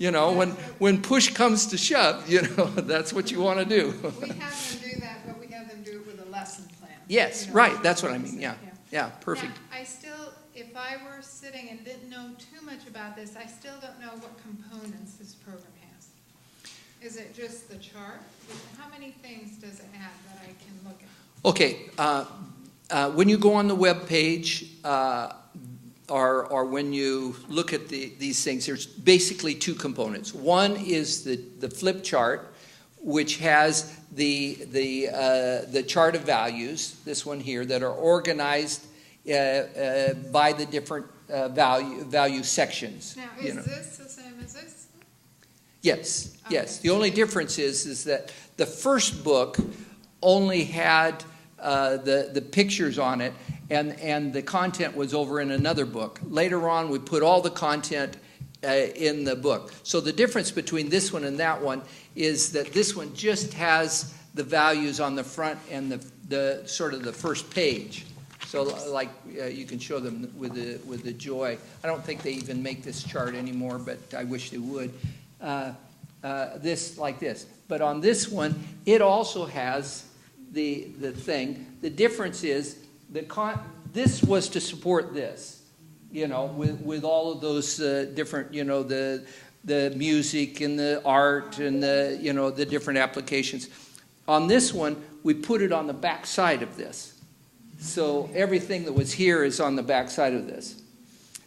You know, when push comes to shove, you know, that's what you want to do. We have them do that, but we have them do it with a lesson plan. Yes, right. That's what I mean. Yeah. Yeah, perfect. Now, if I were sitting and didn't know too much about this, I still don't know what components this program has. Is it just the chart? How many things does it have that I can look at? Okay. When you go on the web page, or when you look at these things, there's basically two components. One is the flip chart, which has the chart of values, this one here, that are organized by the different value sections. Now, is this the same as this? Yes, Okay. yes. The only difference is that the first book only had the pictures on it, and the content was over in another book. Later on, we put all the content in the book. So the difference between this one and that one is that this one just has the values on the front and the sort of the first page. So like you can show them with the joy. I don't think they even make this chart anymore, but I wish they would. This like this. But on this one, it also has the thing. The difference is this was to support this, you know, with all of those different, you know, the music and the art and the, you know, the different applications. On this one, we put it on the back side of this. So everything that was here is on the back side of this.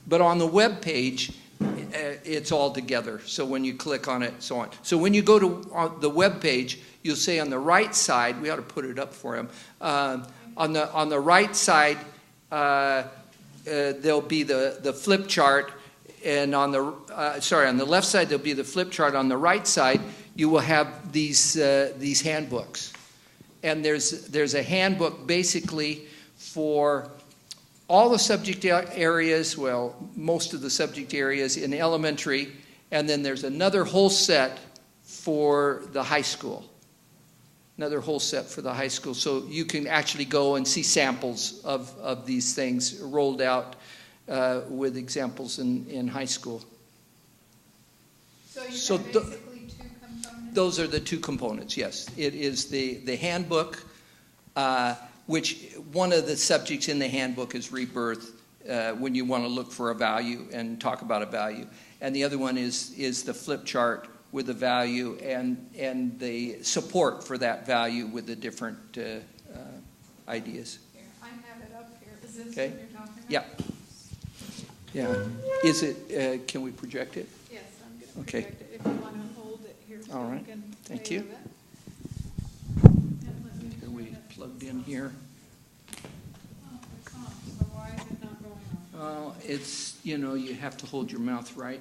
But on the web page, it's all together. So when you click on it, so on. So when you go to the web page, you'll say on the right side, we ought to put it up for him. On the right side, there'll be the flip chart, and on the left side there'll be the flip chart. On the right side, you will have these handbooks, and there's a handbook basically for all the subject areas, well, most of the subject areas in elementary, and then there's another whole set for the high school. Another whole set for the high school. So you can actually go and see samples of these things rolled out with examples in high school. So you have basically two components? Those are the two components, yes. It is the handbook, which one of the subjects in the handbook is rebirth, when you want to look for a value and talk about a value. And the other one is the flip chart with the value and the support for that value with the different ideas. Here, I have it up here. Is this Okay. what you're talking about? Yeah. Yeah. Is it? Can we project it? Yes, I'm going to project it. If you want to hold it here, so All right. you can Thank play you. with it. Are we plugged in here? Oh, it's on. So why is it not going on? Well, it's, you know, you have to hold your mouth right.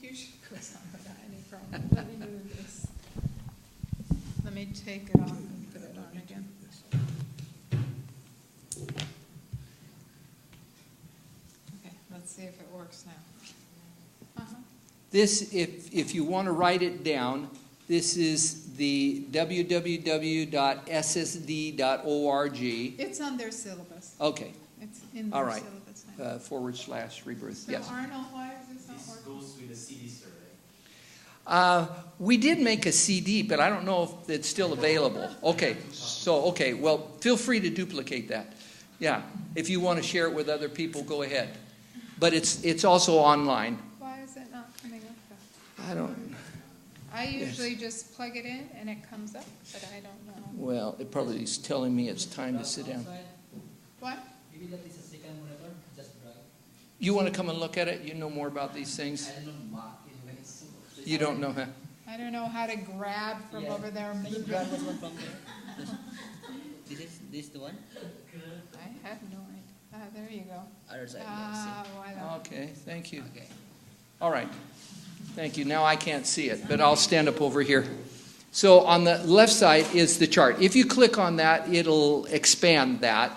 You should go on without any problem. Let me do this. Let me take it off and put it on again. Okay, let's see if it works now. This, if you want to write it down, this is the www.ssd.org. It's on their syllabus. Okay. It's in All their right. syllabus now. /rebirth. So Yes. Arnold, why is this not This working? goes with the CD survey. We did make a CD, but I don't know if it's still available. Okay. So, okay. Well, feel free to duplicate that. Yeah. If you want to share it with other people, go ahead. But it's also online. Why is it not coming up though? I don't. I usually just plug it in and it comes up, but I don't know. Well, it probably is telling me it's time to sit down. What? Maybe that is a second monitor, just drag. You want to come and look at it? You know more about these things. I don't know mark anyways. You don't know, huh? I don't know how to grab from over there and move Grab it. this one from there. This the one? I have no idea. There you go. Other side. Why not? Okay, thank you. Okay. All right. Thank you. Now I can't see it, but I'll stand up over here. So on the left side is the chart. If you click on that, it'll expand that,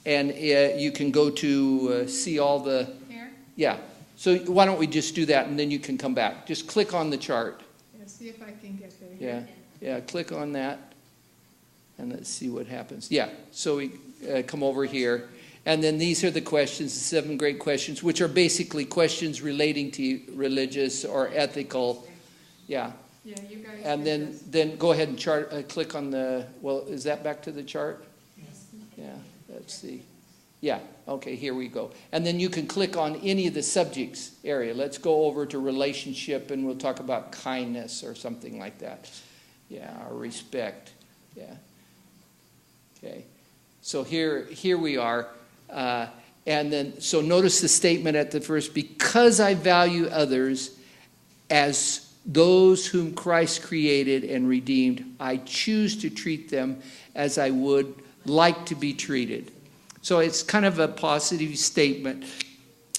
and you can go to see all the... Here? Yeah. So why don't we just do that, and then you can come back. Just click on the chart. Yeah, see if I can get there. Yeah. Yeah, click on that, and let's see what happens. Yeah. So we come over here, And then these are the questions, the 7 great questions, which are basically questions relating to religious or ethical. Yeah. Yeah, you guys. And did this. then go ahead and click on the, well, is that back to the chart? Yeah, let's see. Yeah, okay, here we go. And then you can click on any of the subjects area. Let's go over to relationship, and we'll talk about kindness or something like that. Yeah, or respect. Yeah. Okay. So here we are. And then, so notice the statement at the first, because I value others as those whom Christ created and redeemed, I choose to treat them as I would like to be treated. So it's kind of a positive statement.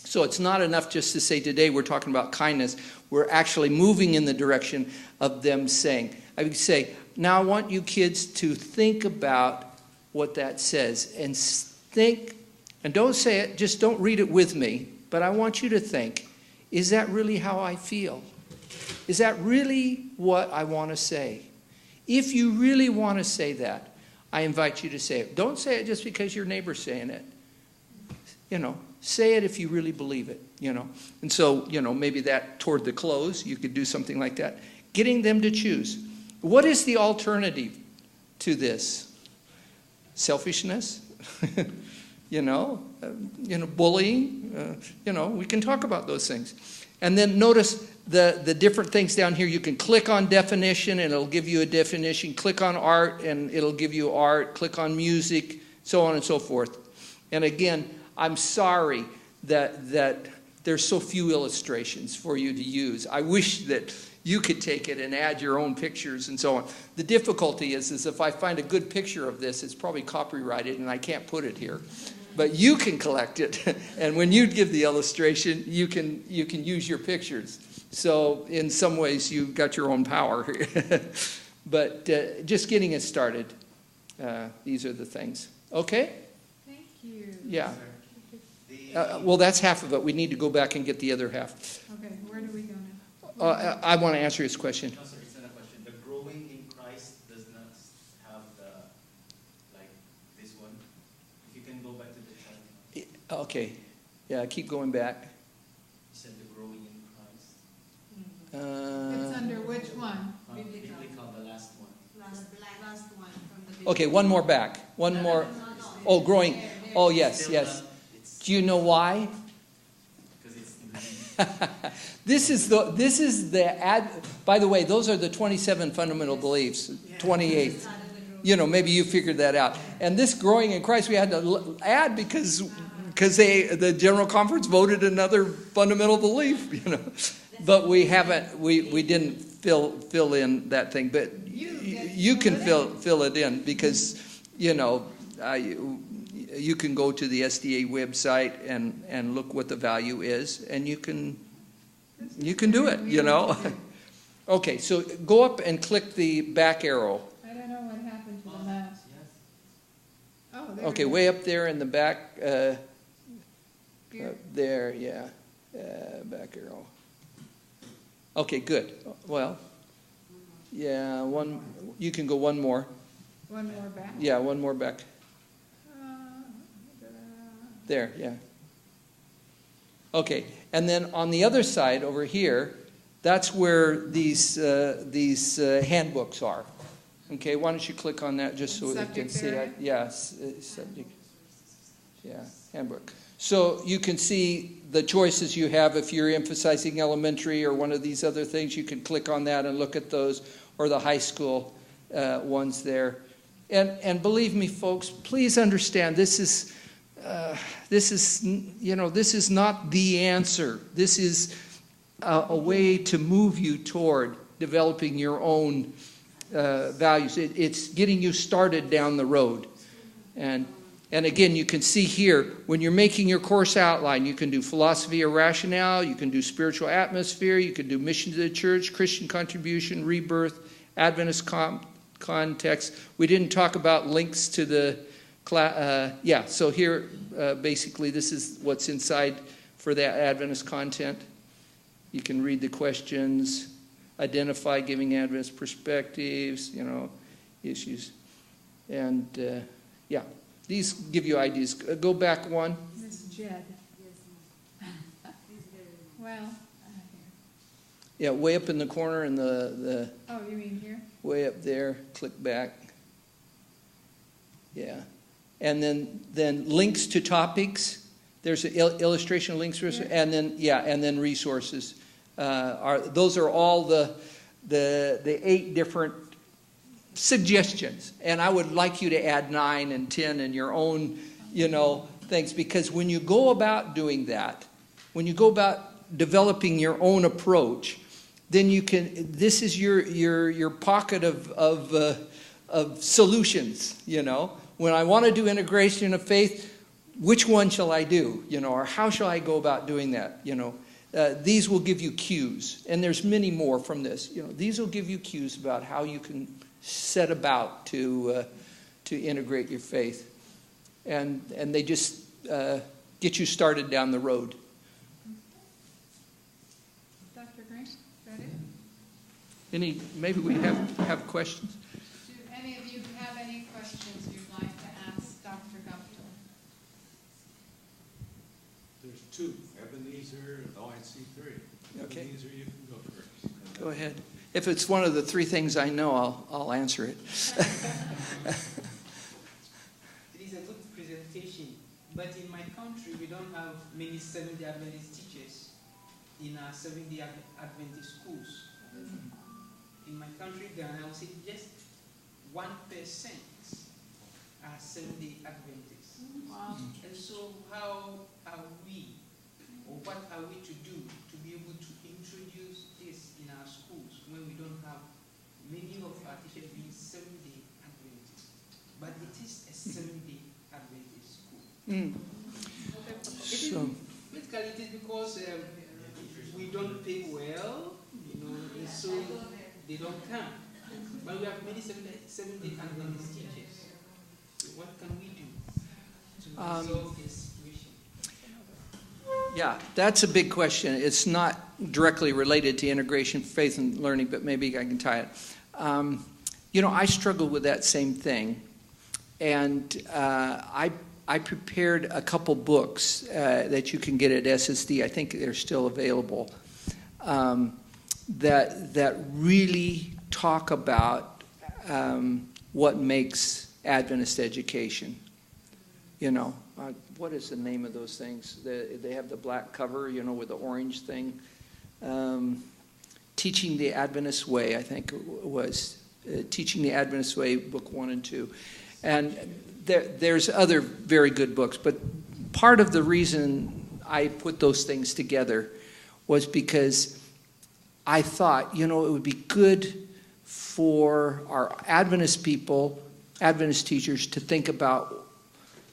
So it's not enough just to say today we're talking about kindness. We're actually moving in the direction of them saying. I would say, now I want you kids to think about what that says. And think, and don't say it, just don't read it with me. But I want you to think, is that really how I feel? Is that really what I want to say? If you really want to say that, I invite you to say it. Don't say it just because your neighbor's saying it. Say it if you really believe it, And so, maybe that toward the close, you could do something like that. Getting them to choose. What is the alternative to this? Selfishness? Bullying? We can talk about those things. And then notice the different things down here. You can click on definition and it'll give you a definition. Click on art and it'll give you art. Click on music, so on and so forth. And again, I'm sorry that there's so few illustrations for you to use. I wish that you could take it and add your own pictures and so on. The difficulty is if I find a good picture of this, it's probably copyrighted and I can't put it here. But you can collect it, and when you give the illustration, you can use your pictures. So in some ways, you've got your own power. But just getting it started, these are the things. Okay? Thank you. Yeah. Well, that's half of it. We need to go back and get the other half. Okay, where do we go now? I want to answer his question. No, sorry, it's not a question. The growing in Christ does not have this one. If you can go back to the chart. Okay. Yeah, keep going back. You said the growing in Christ. It's under which one? Biblical, the last one. Last one from the Okay, one more back. One more. Oh, growing. Oh, yes, yes. Do you know why? This is the ad. By the way, those are the 27 fundamental beliefs. 28th. Maybe you figured that out. And this growing in Christ, we had to add because the General Conference voted another fundamental belief. But we haven't. We didn't fill in that thing. But you can fill it in because you can go to the SDA website and look what the value is, and you can do it, Okay, so go up and click the back arrow. I don't know what happened to the mouse. Oh, there Okay, it is. way up there in the back, Here? there, yeah, back arrow. Okay, good. Well, yeah, you can go one more. One more back? Yeah, one more back. There, yeah. Okay, and then on the other side over here, that's where these handbooks are. Okay, why don't you click on that just so they can see it? Yes, subject. Yeah, handbook. So you can see the choices you have. If you're emphasizing elementary or one of these other things, you can click on that and look at those, or the high school ones there. And believe me, folks, please understand this is not the answer. This is a way to move you toward developing your own values. It's getting you started down the road. And again, you can see here, when you're making your course outline, you can do philosophy or rationale, you can do spiritual atmosphere, you can do mission to the church, Christian contribution, rebirth, Adventist context. We didn't talk about links to the so here, basically, this is what's inside for that Adventist content. You can read the questions, identify giving Adventist perspectives, issues. And, these give you ideas. Go back one. Miss Jed. Well, Yeah, way up in the corner and the oh, you mean here? way up there. Click back. Yeah. And then links to topics. There's an illustration links, Yeah. and then resources. Those are all the 8 different suggestions. And I would like you to add 9 and 10 in your own, things, because when you go about doing that, when you go about developing your own approach, then you can. This is your pocket of solutions. When I want to do integration of faith, which one shall I do? Or how shall I go about doing that? These will give you cues, and there's many more from this. These will give you cues about how you can set about to integrate your faith, and they just get you started down the road. Dr. Green, is that it? Maybe we have questions. Do any of you have any questions you'd like to ask Dr. Guptill? There's 2, Ebenezer and OIC3. Okay. Ebenezer, you can go first. Go ahead. If it's one of the 3 things I know, I'll answer it. It is a good presentation, but in my country we don't have many Seventh-day Adventist teachers in our Seventh-day Adventist schools. In my country, Ghana, I would say just 1% are Seventh-day Adventists. Wow. And so how are we, or what are we to do to be able to introduce this in our schools when we don't have many of our teachers being Seventh-day Adventists? But it is a Seventh-day Adventist school. Basically, it is because we don't pay well, and so they don't come. But we have many Seventh-day Adventist teachers. So what can we do to resolve this situation? Yeah, that's a big question. It's not directly related to integration, faith, and learning, but maybe I can tie it. I struggled with that same thing. And I prepared a couple books that you can get at SSD. I think they're still available. That really talk about what makes Adventist education. What is the name of those things? They have the black cover, with the orange thing. Teaching the Adventist Way, I think it was. Teaching the Adventist Way, book 1 and 2. And there's other very good books. But part of the reason I put those things together was because I thought, it would be good for our Adventist people, Adventist teachers, to think about,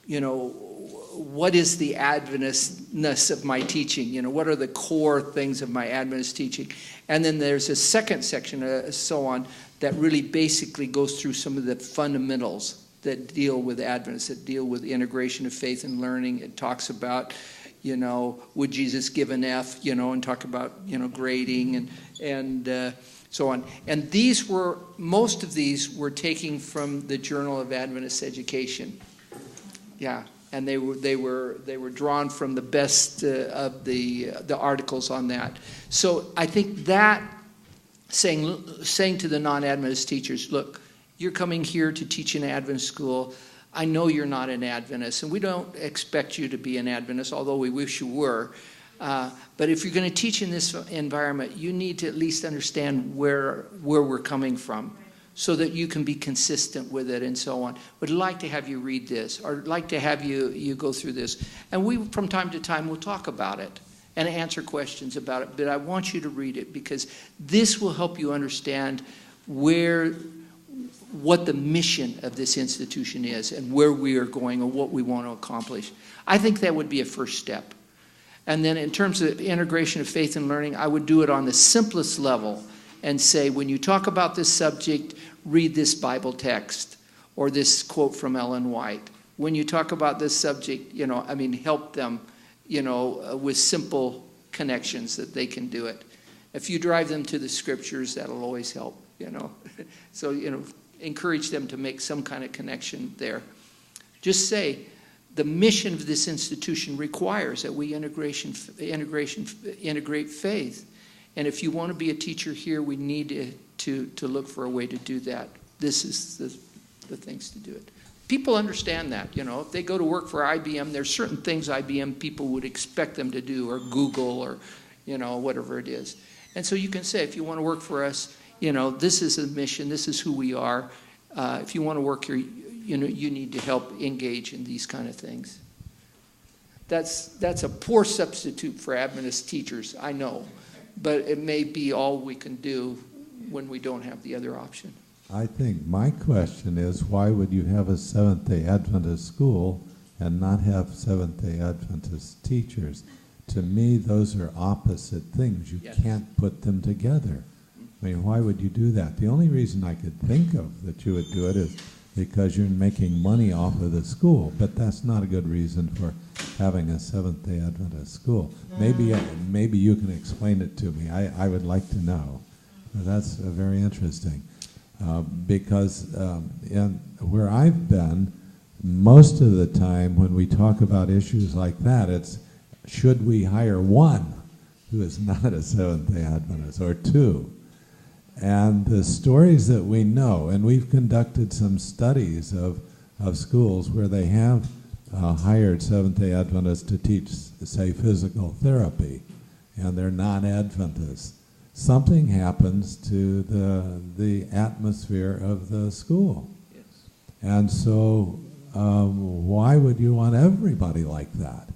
what is the Adventistness of my teaching? What are the core things of my Adventist teaching? And then there's a second section, so on, that really basically goes through some of the fundamentals that deal with Adventists, that deal with integration of faith and learning. It talks about, would Jesus give an F, and talk about, grading and so on. And most of these were taken from the Journal of Adventist Education. Yeah, and they were drawn from the best of the articles on that. So I think that saying to the non-Adventist teachers, look, you're coming here to teach in Adventist school. I know you're not an Adventist, and we don't expect you to be an Adventist, although we wish you were. But if you're going to teach in this environment, you need to at least understand where we're coming from, so that you can be consistent with it and so on. Would like to have you read this, or like to have you go through this. And we, from time to time, will talk about it and answer questions about it. But I want you to read it, because this will help you understand what the mission of this institution is, and where we are going, and what we want to accomplish. I think that would be a first step. And then in terms of integration of faith and learning, I would do it on the simplest level and say, when you talk about this subject, read this Bible text or this quote from Ellen White. When you talk about this subject, help them, with simple connections that they can do it. If you drive them to the scriptures, that'll always help, So, encourage them to make some kind of connection there. Just say, the mission of this institution requires that we integrate faith. And if you want to be a teacher here, we need to look for a way to do that. This is the things to do it. People understand that, you know. If they go to work for IBM, there's certain things IBM people would expect them to do, or Google, or, you know, whatever it is. And so you can say, if you want to work for us, you know, this is a mission, this is who we are. If you want to work here, you know, you need to help engage in these kind of things. That's a poor substitute for Adventist teachers, I know, but it may be all we can do when we don't have the other option. I think my question is, why would you have a Seventh-day Adventist school and not have Seventh-day Adventist teachers? To me, those are opposite things. You Yes. can't put them together. I mean, why would you do that? The only reason I could think of that you would do it is because you're making money off of the school, but that's not a good reason for having a Seventh-day Adventist school. Maybe you can explain it to me. I would like to know. That's very interesting. Because where I've been, most of the time when we talk about issues like that, it's should we hire one who is not a Seventh-day Adventist, or two? And the stories that we know, and we've conducted some studies of schools where they have hired Seventh-day Adventists to teach, say, physical therapy, and they're not Adventists. Something happens to the atmosphere of the school. Yes. And so why would you want everybody like that?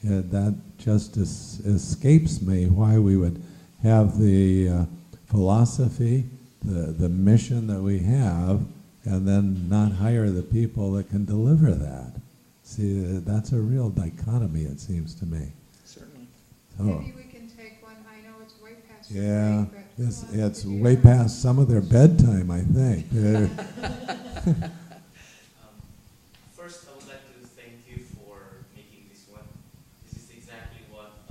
That just escapes me, why we would have the philosophy, the mission that we have, and then not hire the people that can deliver that. See, that's a real dichotomy, it seems to me. Certainly. So, Maybe we can take one. I know it's way past your yeah, break, but it's way past some of their bedtime, I think. First, I would like to thank you for making this one. This is exactly what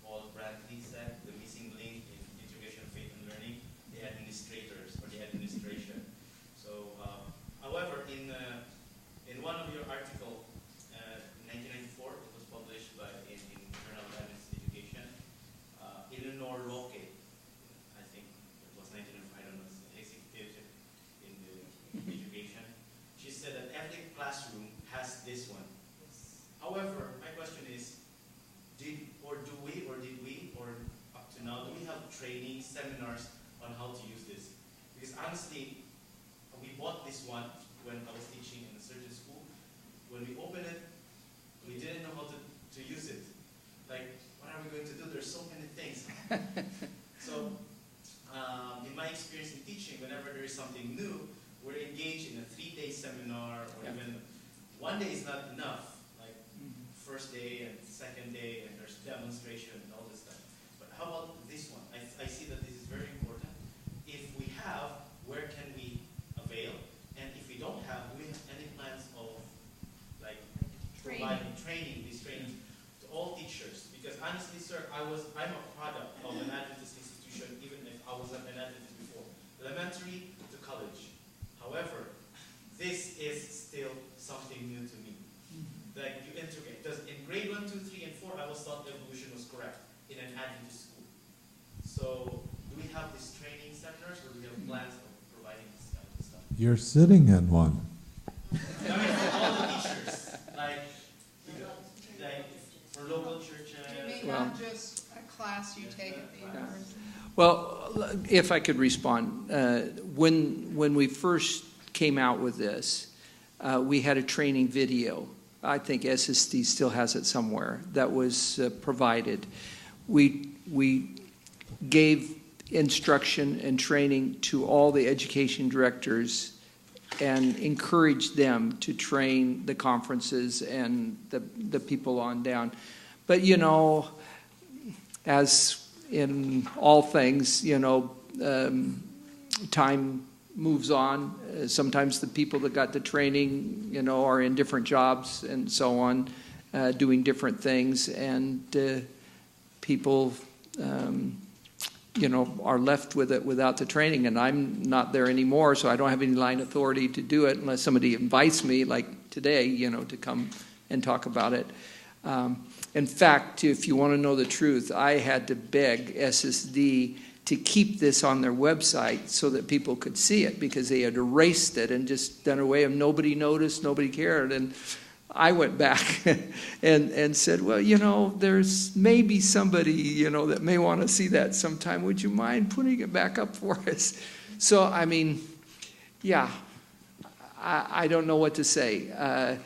Paul Bradley said, the missing link in integration of faith and learning, the administrators or the administration. So, however, in one of your articles, in 1994, it was published in Journal of Advanced Education, Eleanor Locke, I think it was 1995, I don't know, executive in the education. She said that every classroom has this one. However, my question is, did we, or up to now, do we have training seminars on how to use this? Because honestly, we bought this one when I was teaching in a certain school. When we opened it, we didn't know how to use it. Like, what are we going to do? There's so many things. So, in my experience in teaching, whenever there is something new, we're engaged in a 3-day seminar, or even one day is not enough. Like first day and second day, and there's demonstration and all this stuff. But how about this one? I see that this is very important. If we have, where can we avail? And if we don't have, do we have any plans of like providing training to all teachers? Because honestly, sir, I'm a product of an Adventist institution, even if I wasn't an Adventist before. Elementary to college. However, this is still something new to me. Like you integrate. Because in grade 1, 2, 3, and 4, I was taught evolution was correct in an Adventist school. So, do we have these training seminars, or do we have plans of providing this kind of stuff? You're sitting in one. I mean, for all the teachers, like for local churches. you mean Well- not just a class you take at the university? Well, if I could respond, when we first came out with this, we had a training video. I think SSD still has it somewhere that was provided. We gave instruction and training to all the education directors and encouraged them to train the conferences and the people on down. But, you know, as in all things, you know, time moves on. Sometimes the people that got the training, you know, are in different jobs and so on, doing different things, and people, you know, are left with it without the training. And I'm not there anymore, so I don't have any line authority to do it unless somebody invites me, like today, to come and talk about it. In fact, if you want to know the truth, I had to beg SSD to keep this on their website so that people could see it, because they had erased it and just done away, and nobody noticed, nobody cared. And I went back and said, well, there's maybe somebody, that may want to see that sometime. Would you mind putting it back up for us? So, I mean, yeah, I don't know what to say.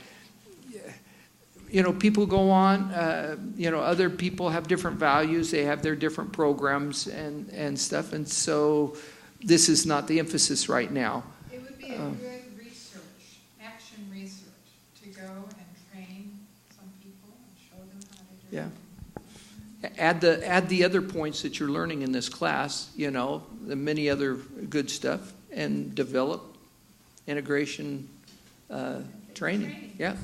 People go on, other people have different values, they have their different programs and stuff, and so this is not the emphasis right now. It would be a good research, action research, to go and train some people and show them how to do it. Add the other points that you're learning in this class, the many other good stuff, and develop integration training. Yeah.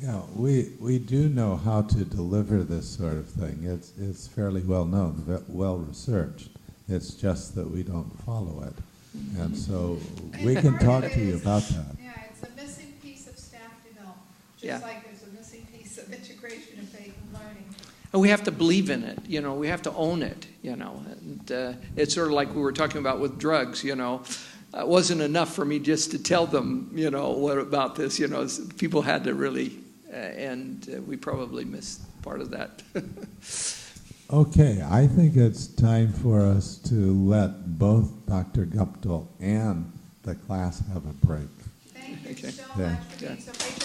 Yeah, we do know how to deliver this sort of thing. It's fairly well known, well researched. It's just that we don't follow it. And so we can talk to you about that. Yeah, it's a missing piece of staff development, just like there's a missing piece of integration of faith and learning. And we have to believe in it, we have to own it, and it's sort of like we were talking about with drugs, It wasn't enough for me just to tell them, what about this, people had to really, and we probably missed part of that. Okay, I think it's time for us to let both Dr. Guptill and the class have a break. Thank you Okay. so much for being so patient.